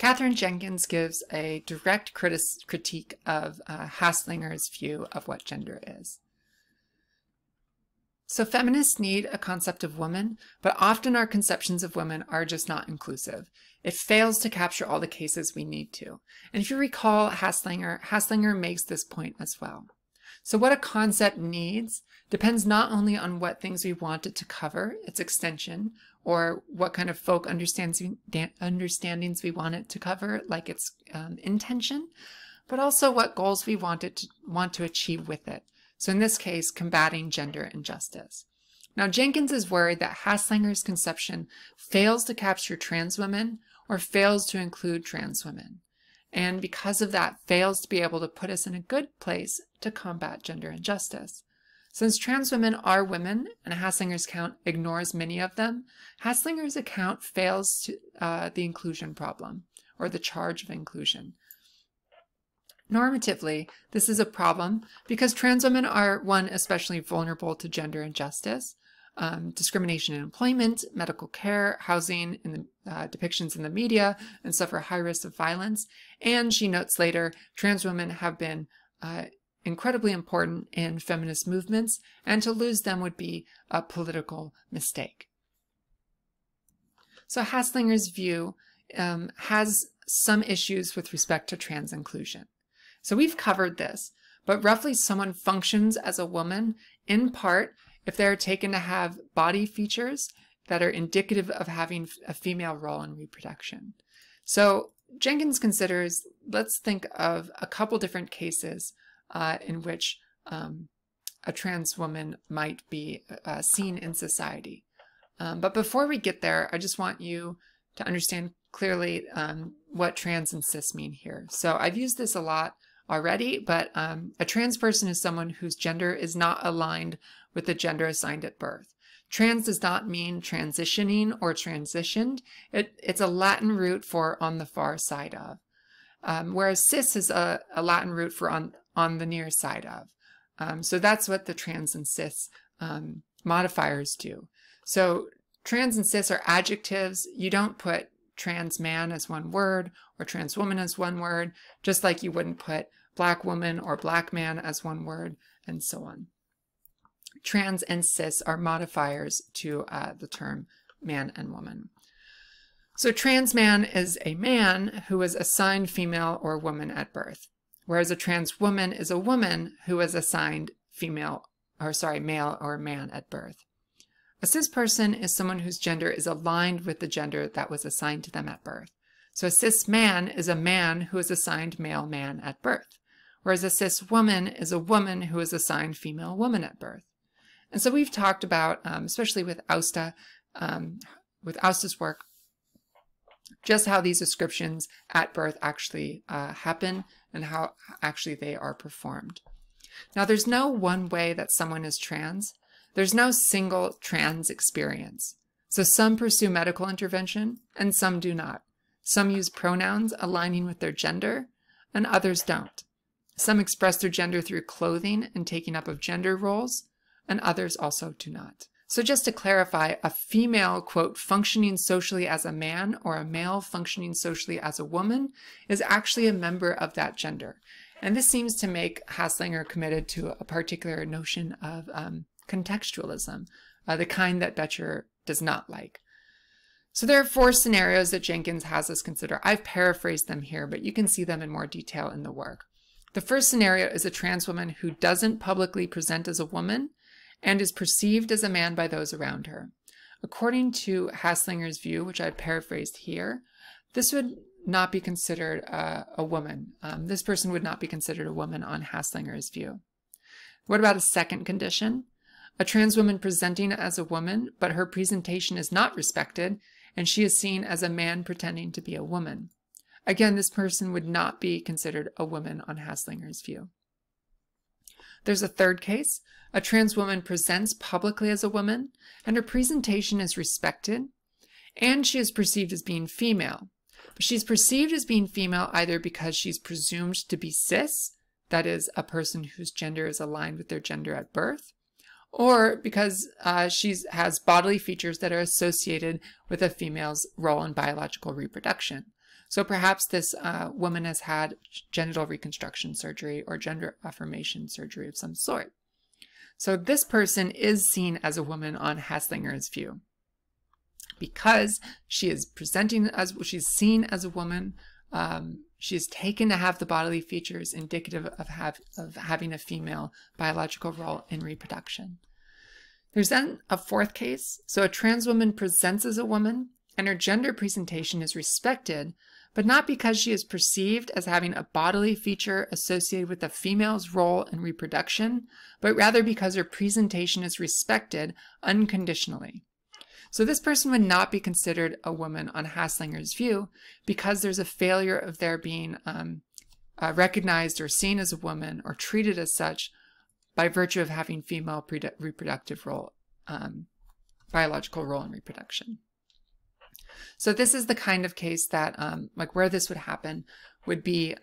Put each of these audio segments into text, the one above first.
Catherine Jenkins gives a direct critique of Haslanger's view of what gender is. So feminists need a concept of woman, but often our conceptions of women are just not inclusive. It fails to capture all the cases we need to. And if you recall Haslanger makes this point as well. So what a concept needs depends not only on what things we want it to cover, its extension, or what kind of folk understandings we want it to cover, like its intention, but also what goals we want to achieve with it. So in this case, combating gender injustice. Now, Jenkins is worried that Haslanger's conception fails to capture trans women or fails to include trans women, and because of that, fails to be able to put us in a good place to combat gender injustice. Since trans women are women, and Haslanger's account ignores many of them, Haslanger's account fails to the inclusion problem, or the charge of inclusion. Normatively, this is a problem because trans women are, one, especially vulnerable to gender injustice, discrimination in employment, medical care, housing, in the depictions in the media, and suffer high risk of violence. And she notes later, trans women have been incredibly important in feminist movements, and to lose them would be a political mistake. So Haslanger's view has some issues with respect to trans inclusion. So we've covered this, but roughly someone functions as a woman in part if they're taken to have body features that are indicative of having a female role in reproduction. So Jenkins considers, let's think of a couple different cases in which a trans woman might be seen in society. But before we get there, I just want you to understand clearly what trans and cis mean here. So I've used this a lot already, but a trans person is someone whose gender is not aligned with the gender assigned at birth. Trans does not mean transitioning or transitioned. It's a Latin root for on the far side of, whereas cis is a Latin root for on the near side of. So that's what the trans and cis modifiers do. So trans and cis are adjectives. You don't put trans man as one word or trans woman as one word, just like you wouldn't put black woman or black man as one word, and so on. Trans and cis are modifiers to the term man and woman. So trans man is a man who is assigned female or woman at birth, whereas a trans woman is a woman who is assigned male or man at birth. A cis person is someone whose gender is aligned with the gender that was assigned to them at birth. So a cis man is a man who is assigned male man at birth, whereas a cis woman is a woman who is assigned female woman at birth. And so we've talked about, especially with Austa's work, just how these descriptions at birth actually happen and how actually they are performed. Now, there's no one way that someone is trans. There's no single trans experience. So some pursue medical intervention and some do not. Some use pronouns aligning with their gender and others don't. Some express their gender through clothing and taking up of gender roles, and others also do not. So just to clarify, a female, quote, functioning socially as a man or a male functioning socially as a woman is actually a member of that gender. And this seems to make Haslanger committed to a particular notion of contextualism, the kind that Becher does not like. So there are 4 scenarios that Jenkins has us consider. I've paraphrased them here, but you can see them in more detail in the work. The first scenario is a trans woman who doesn't publicly present as a woman and is perceived as a man by those around her. According to Haslanger's view, which I paraphrased here, this would not be considered a woman. This person would not be considered a woman on Haslanger's view. What about a second condition? A trans woman presenting as a woman, but her presentation is not respected, and she is seen as a man pretending to be a woman. Again, this person would not be considered a woman on Haslanger's view. There's a third case. A trans woman presents publicly as a woman, and her presentation is respected, and she is perceived as being female. But she's perceived as being female either because she's presumed to be cis, that is, a person whose gender is aligned with their gender at birth, or because she has bodily features that are associated with a female's role in biological reproduction. So perhaps this woman has had genital reconstruction surgery or gender affirmation surgery of some sort. So this person is seen as a woman on Haslanger's view. Because she is presenting as, she's seen as a woman, she is taken to have the bodily features indicative of having a female biological role in reproduction. There's then a fourth case. So a trans woman presents as a woman and her gender presentation is respected, but not because she is perceived as having a bodily feature associated with a female's role in reproduction, but rather because her presentation is respected unconditionally. So this person would not be considered a woman on Haslanger's view because there's a failure of their being recognized or seen as a woman or treated as such by virtue of having female reproductive role, biological role in reproduction. So this is the kind of case that, like where this would happen would be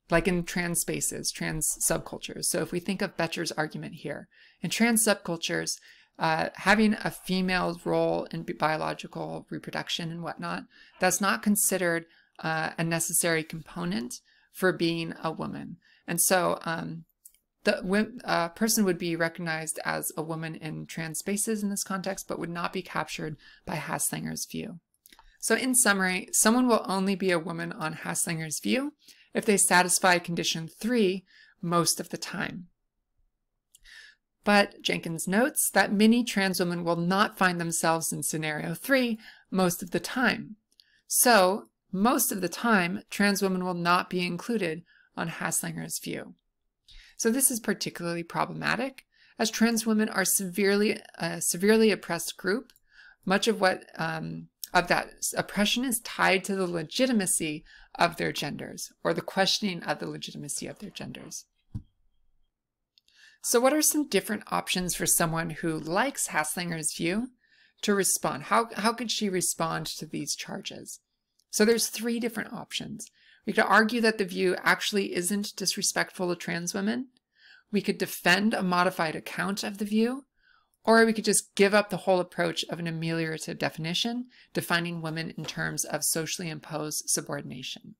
like in trans spaces, trans subcultures. So if we think of Betcher's argument here, in trans subcultures, having a female's role in biological reproduction and whatnot, that's not considered a necessary component for being a woman. And so the person would be recognized as a woman in trans spaces in this context, but would not be captured by Haslanger's view. So in summary, someone will only be a woman on Haslanger's view if they satisfy condition 3 most of the time. But Jenkins notes that many trans women will not find themselves in scenario 3 most of the time. So most of the time, trans women will not be included on Haslanger's view. So this is particularly problematic as trans women are a severely oppressed group. Much of what of that oppression is tied to the legitimacy of their genders, or the questioning of the legitimacy of their genders. So what are some different options for someone who likes Haslanger's view to respond? How could she respond to these charges? So there's 3 different options. We could argue that the view actually isn't disrespectful to trans women. We could defend a modified account of the view, or we could just give up the whole approach of an ameliorative definition, defining women in terms of socially imposed subordination.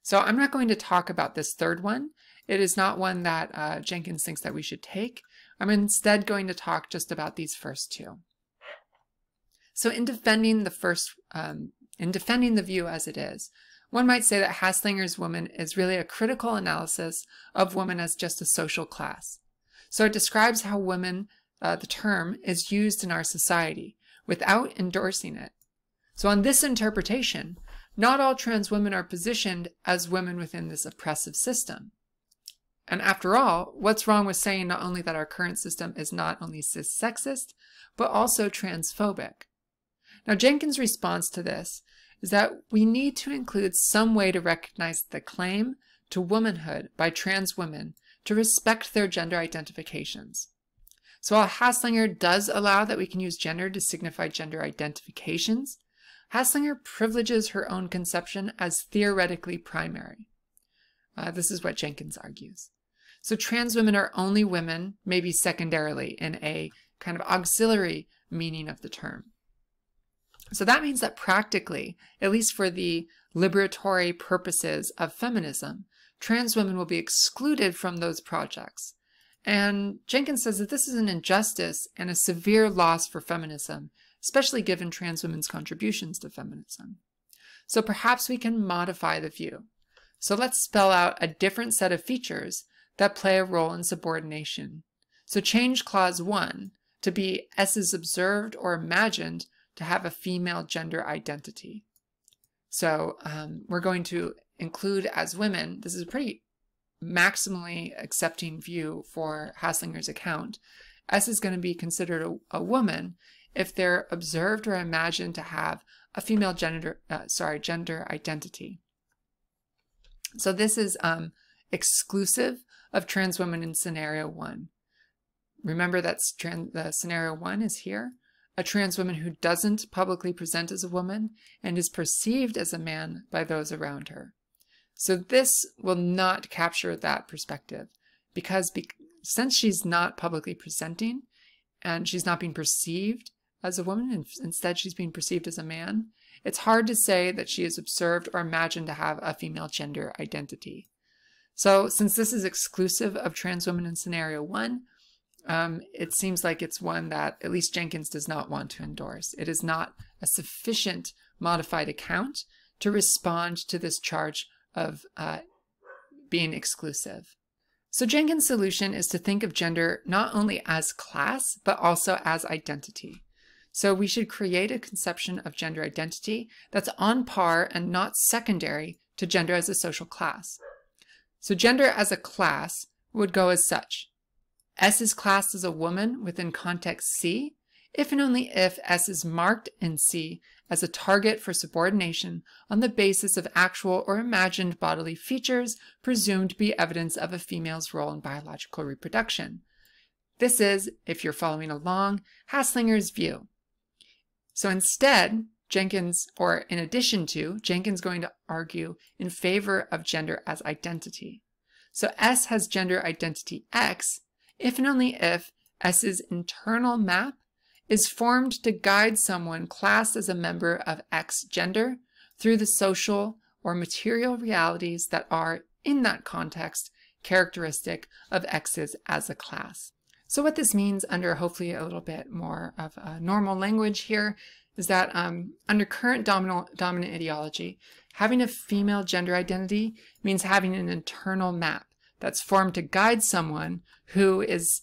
So I'm not going to talk about this third one. It is not one that Jenkins thinks that we should take. I'm instead going to talk just about these first 2. So in defending the view as it is, one might say that Haslanger's woman is really a critical analysis of woman as just a social class. So it describes how women, the term, is used in our society without endorsing it. So on this interpretation, not all trans women are positioned as women within this oppressive system. And after all, what's wrong with saying not only that our current system is not only cis-sexist, but also transphobic? Now, Jenkins' response to this is that we need to include some way to recognize the claim to womanhood by trans women to respect their gender identifications. So while Haslanger does allow that we can use gender to signify gender identifications, Haslanger privileges her own conception as theoretically primary. This is what Jenkins argues. So trans women are only women, maybe secondarily, in a kind of auxiliary meaning of the term. So that means that practically, at least for the liberatory purposes of feminism, trans women will be excluded from those projects. And Jenkins says that this is an injustice and a severe loss for feminism, especially given trans women's contributions to feminism. So perhaps we can modify the view. So let's spell out a different set of features that play a role in subordination. So change clause 1 to be S is observed or imagined to have a female gender identity. So we're going to include as women, this is a pretty maximally accepting view for Haslanger's account, S is going to be considered a woman if they're observed or imagined to have a female gender identity. So this is exclusive of trans women in scenario 1. Remember that the scenario 1 is here. A trans woman who doesn't publicly present as a woman and is perceived as a man by those around her. So this will not capture that perspective because since she's not publicly presenting and she's not being perceived as a woman, and instead she's being perceived as a man, it's hard to say that she is observed or imagined to have a female gender identity. So since this is exclusive of trans women in scenario 1, it seems like it's one that at least Jenkins does not want to endorse. It is not a sufficient modified account to respond to this charge of being exclusive. So Jenkins' solution is to think of gender not only as class, but also as identity. So we should create a conception of gender identity that's on par and not secondary to gender as a social class. So gender as a class would go as such. S is classed as a woman within context C, if and only if S is marked in C as a target for subordination on the basis of actual or imagined bodily features presumed to be evidence of a female's role in biological reproduction. This is, if you're following along, Haslanger's view. So instead, Jenkins, or in addition to, Jenkins going to argue in favor of gender as identity. So S has gender identity X, if and only if S's internal map is formed to guide someone classed as a member of X gender through the social or material realities that are, in that context, characteristic of X's as a class. So what this means under hopefully a little bit more of a normal language here is that under current dominant ideology, having a female gender identity means having an internal map that's formed to guide someone who is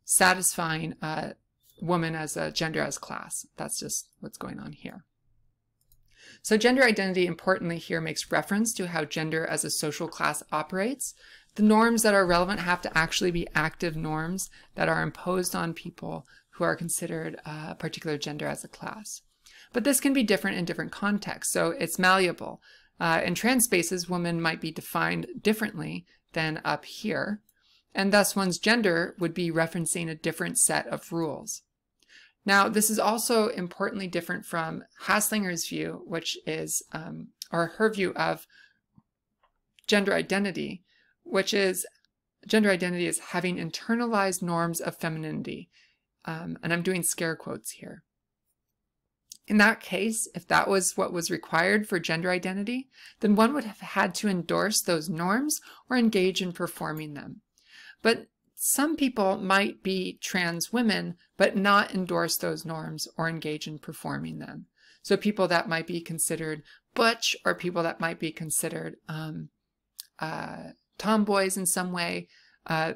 satisfying a woman as a gender as class. That's just what's going on here. So gender identity, importantly here, makes reference to how gender as a social class operates. The norms that are relevant have to actually be active norms that are imposed on people who are considered a particular gender as a class. But this can be different in different contexts, so it's malleable. In trans spaces, women might be defined differently than up here, and thus one's gender would be referencing a different set of rules. Now, this is also importantly different from Haslanger's view, which is, or her view of gender identity, which is gender identity is having internalized norms of femininity. And I'm doing scare quotes here. In that case, if that was what was required for gender identity, then one would have had to endorse those norms or engage in performing them. But some people might be trans women, but not endorse those norms or engage in performing them. So people that might be considered butch, or people that might be considered tomboys in some way,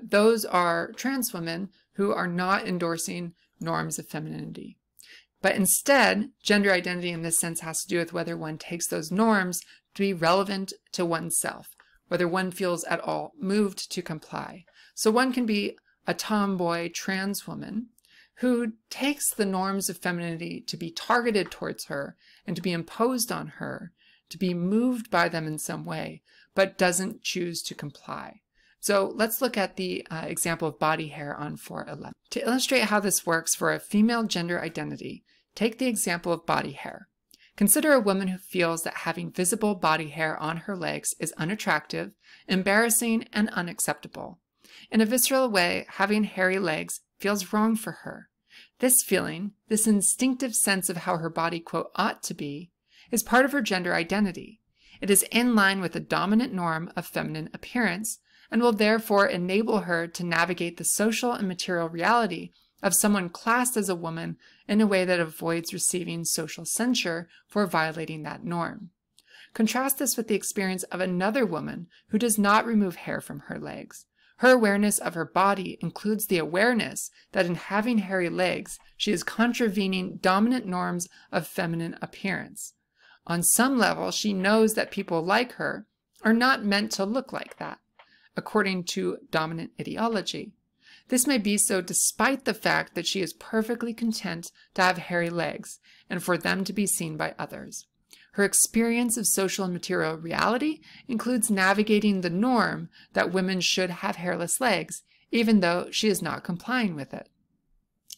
those are trans women who are not endorsing norms of femininity. But instead, gender identity in this sense has to do with whether one takes those norms to be relevant to oneself, whether one feels at all moved to comply. So one can be a tomboy trans woman who takes the norms of femininity to be targeted towards her and to be imposed on her, to be moved by them in some way, but doesn't choose to comply. So let's look at the example of body hair on 411. To illustrate how this works for a female gender identity, take the example of body hair. Consider a woman who feels that having visible body hair on her legs is unattractive, embarrassing, and unacceptable. In a visceral way, having hairy legs feels wrong for her. This feeling, this instinctive sense of how her body, quote, ought to be, is part of her gender identity. It is in line with the dominant norm of feminine appearance, and will therefore enable her to navigate the social and material reality of someone classed as a woman in a way that avoids receiving social censure for violating that norm. Contrast this with the experience of another woman who does not remove hair from her legs. Her awareness of her body includes the awareness that in having hairy legs, she is contravening dominant norms of feminine appearance. On some level, she knows that people like her are not meant to look like that, according to dominant ideology. This may be so despite the fact that she is perfectly content to have hairy legs and for them to be seen by others. Her experience of social and material reality includes navigating the norm that women should have hairless legs, even though she is not complying with it.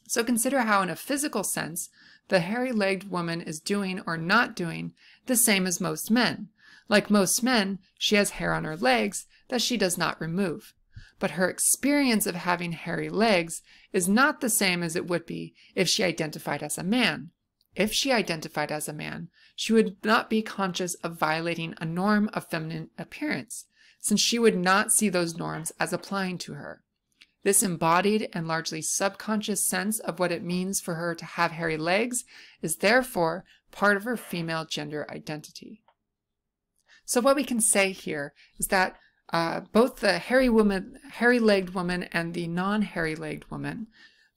So consider how, in a physical sense, the hairy-legged woman is doing or not doing the same as most men. Like most men, she has hair on her legs that she does not remove. But her experience of having hairy legs is not the same as it would be if she identified as a man. If she identified as a man, she would not be conscious of violating a norm of feminine appearance, since she would not see those norms as applying to her. This embodied and largely subconscious sense of what it means for her to have hairy legs is therefore part of her female gender identity. So what we can say here is that both the hairy-legged woman and the non-hairy-legged woman,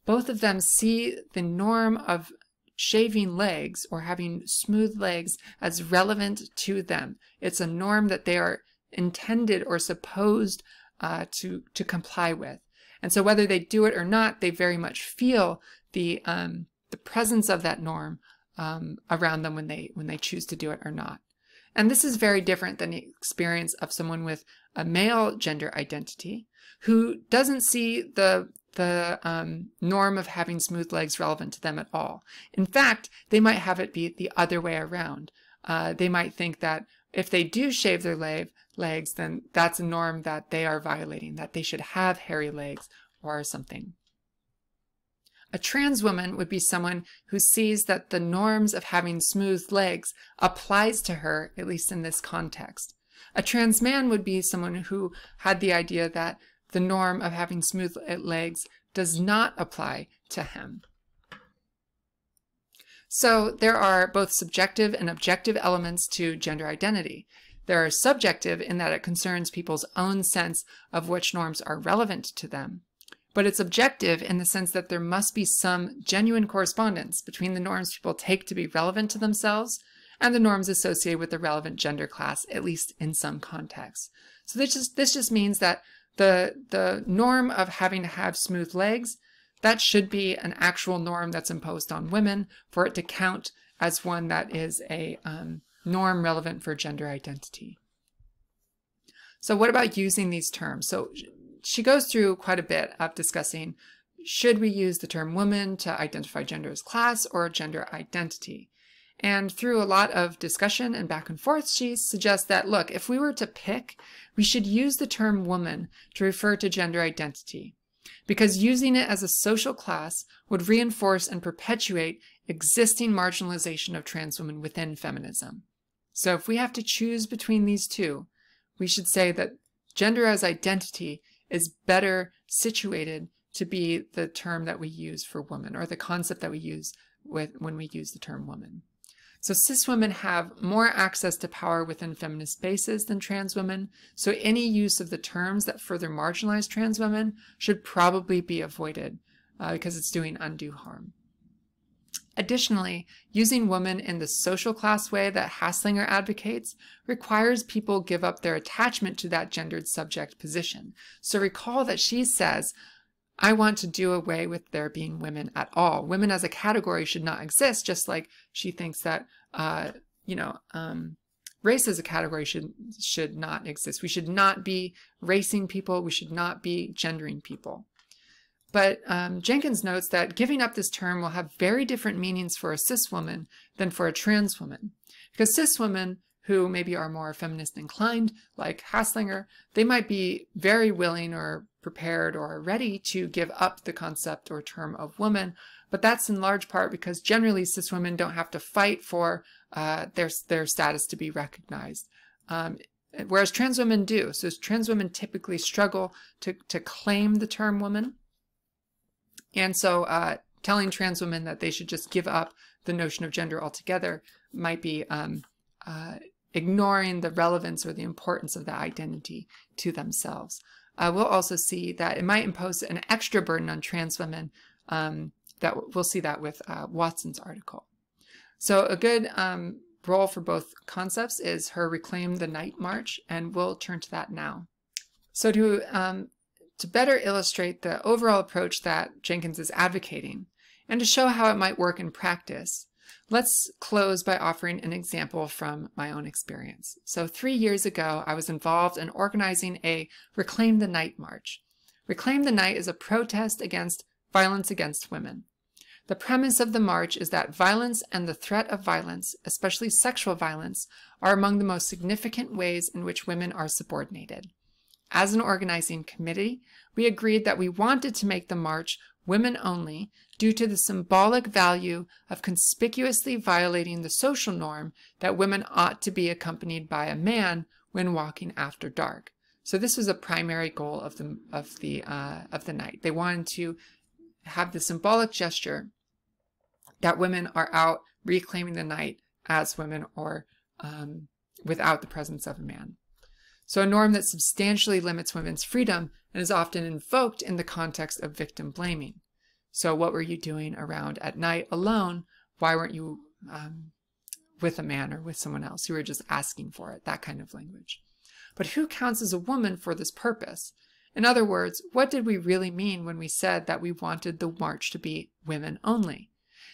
both of them see the norm of shaving legs or having smooth legs as relevant to them. It's a norm that they are intended or supposed to comply with. And so whether they do it or not, they very much feel the presence of that norm around them when they choose to do it or not. And this is very different than the experience of someone with a male gender identity who doesn't see the norm of having smooth legs relevant to them at all. In fact, they might have it be the other way around. They might think that if they do shave their legs, then that's a norm that they are violating, that they should have hairy legs or something. A trans woman would be someone who sees that the norms of having smooth legs applies to her, at least in this context. A trans man would be someone who had the idea that the norm of having smooth legs does not apply to him. So there are both subjective and objective elements to gender identity. There are subjective in that it concerns people's own sense of which norms are relevant to them. But it's objective in the sense that there must be some genuine correspondence between the norms people take to be relevant to themselves and the norms associated with the relevant gender class, at least in some contexts. So this just means that the norm of having to have smooth legs, that should be an actual norm that's imposed on women for it to count as one that is a norm relevant for gender identity. So what about using these terms? So she goes through quite a bit of discussing, should we use the term woman to identify gender as class or gender identity? And through a lot of discussion and back and forth, she suggests that, look, if we were to pick, we should use the term woman to refer to gender identity, because using it as a social class would reinforce and perpetuate existing marginalization of trans women within feminism. So if we have to choose between these two, we should say that gender as identity is better situated to be the term that we use for woman, or the concept that we use when we use the term woman. So cis women have more access to power within feminist spaces than trans women, so any use of the terms that further marginalize trans women should probably be avoided because it's doing undue harm. Additionally, using woman in the social class way that Haslanger advocates requires people give up their attachment to that gendered subject position. So recall that she says, I want to do away with there being women at all. Women as a category should not exist, just like she thinks that, race as a category should not exist. We should not be racing people. We should not be gendering people. But Jenkins notes that giving up this term will have very different meanings for a cis woman than for a trans woman. Because cis women who maybe are more feminist inclined, like Haslanger, they might be very willing or prepared or ready to give up the concept or term of woman, but that's in large part because generally cis women don't have to fight for their status to be recognized. Whereas trans women do. So trans women typically struggle to claim the term woman. And so telling trans women that they should just give up the notion of gender altogether might be ignoring the relevance or the importance of that identity to themselves. We'll also see that it might impose an extra burden on trans women. We'll see that with Watson's article. So a good role for both concepts is her Reclaim the Night March, and we'll turn to that now. So to better illustrate the overall approach that Jenkins is advocating, and to show how it might work in practice, let's close by offering an example from my own experience. So 3 years ago, I was involved in organizing a Reclaim the Night March. Reclaim the Night is a protest against violence against women. The premise of the march is that violence and the threat of violence, especially sexual violence, are among the most significant ways in which women are subordinated. As an organizing committee, we agreed that we wanted to make the march women only due to the symbolic value of conspicuously violating the social norm that women ought to be accompanied by a man when walking after dark. So this was a primary goal of the night. They wanted to have the symbolic gesture that women are out reclaiming the night as women or without the presence of a man. So a norm that substantially limits women's freedom and is often invoked in the context of victim blaming. So what were you doing around at night alone? Why weren't you with a man or with someone else? You were just asking for it, that kind of language. But who counts as a woman for this purpose? In other words, what did we really mean when we said that we wanted the march to be women only?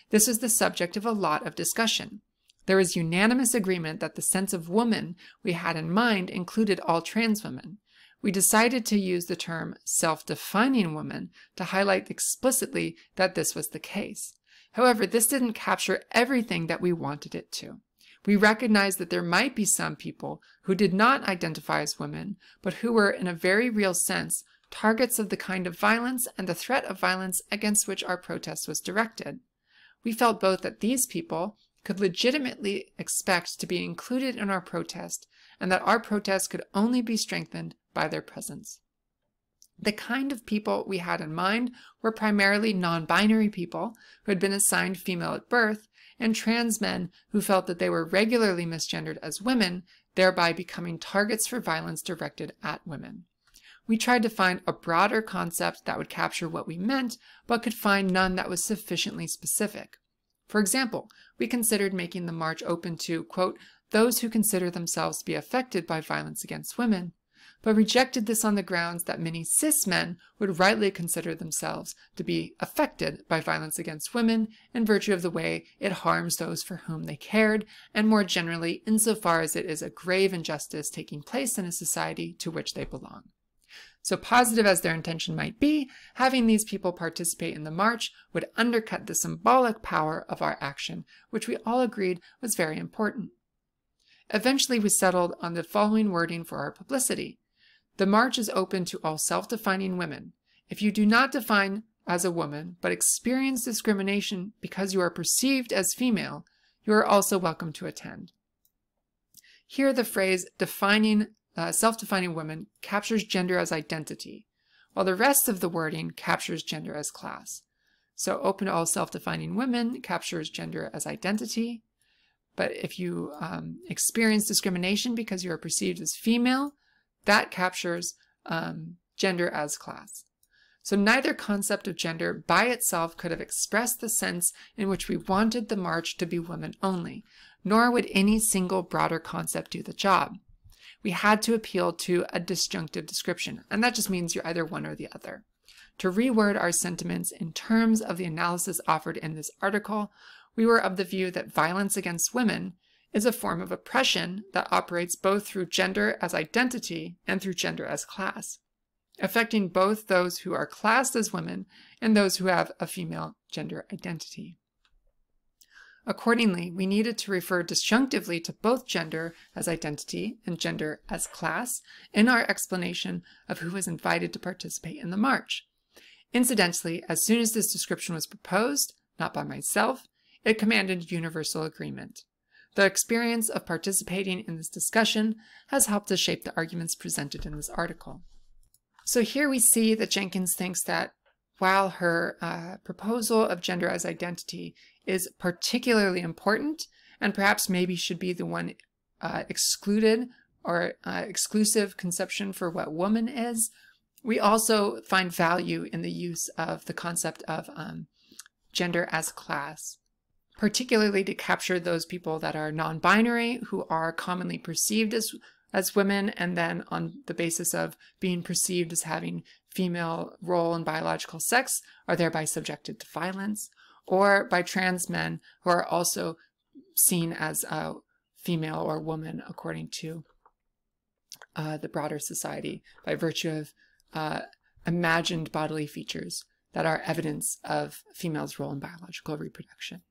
This was the subject of a lot of discussion. There was unanimous agreement that the sense of woman we had in mind included all trans women. We decided to use the term self-defining woman to highlight explicitly that this was the case. However, this didn't capture everything that we wanted it to. We recognized that there might be some people who did not identify as women, but who were, in a very real sense, targets of the kind of violence and the threat of violence against which our protest was directed. We felt both that these people could legitimately expect to be included in our protest, and that our protest could only be strengthened by their presence. The kind of people we had in mind were primarily non-binary people who had been assigned female at birth, and trans men who felt that they were regularly misgendered as women, thereby becoming targets for violence directed at women. We tried to find a broader concept that would capture what we meant, but could find none that was sufficiently specific. For example, we considered making the march open to, quote, those who consider themselves to be affected by violence against women, but rejected this on the grounds that many cis men would rightly consider themselves to be affected by violence against women in virtue of the way it harms those for whom they cared, and more generally insofar as it is a grave injustice taking place in a society to which they belong. So positive as their intention might be, having these people participate in the march would undercut the symbolic power of our action, which we all agreed was very important. Eventually, we settled on the following wording for our publicity. The march is open to all self-defining women. If you do not define as a woman, but experience discrimination because you are perceived as female, you are also welcome to attend. Here, the phrase self-defining women captures gender as identity, while the rest of the wording captures gender as class. So open to all self-defining women captures gender as identity, but if you experience discrimination because you are perceived as female, that captures gender as class. So neither concept of gender by itself could have expressed the sense in which we wanted the march to be women only, nor would any single broader concept do the job. We had to appeal to a disjunctive description, and that just means you're either one or the other. To reword our sentiments in terms of the analysis offered in this article, we were of the view that violence against women is a form of oppression that operates both through gender as identity and through gender as class, affecting both those who are classed as women and those who have a female gender identity. Accordingly, we needed to refer disjunctively to both gender as identity and gender as class in our explanation of who was invited to participate in the march. Incidentally, as soon as this description was proposed, not by myself, it commanded universal agreement. The experience of participating in this discussion has helped to shape the arguments presented in this article. So here we see that Jenkins thinks that while her proposal of gender as identity is particularly important and perhaps maybe should be the one excluded or exclusive conception for what woman is, we also find value in the use of the concept of gender as class, particularly to capture those people that are non-binary, who are commonly perceived as women, and then on the basis of being perceived as having female role in biological sex are thereby subjected to violence, or by trans men who are also seen as female or woman according to the broader society by virtue of imagined bodily features that are evidence of females' role in biological reproduction.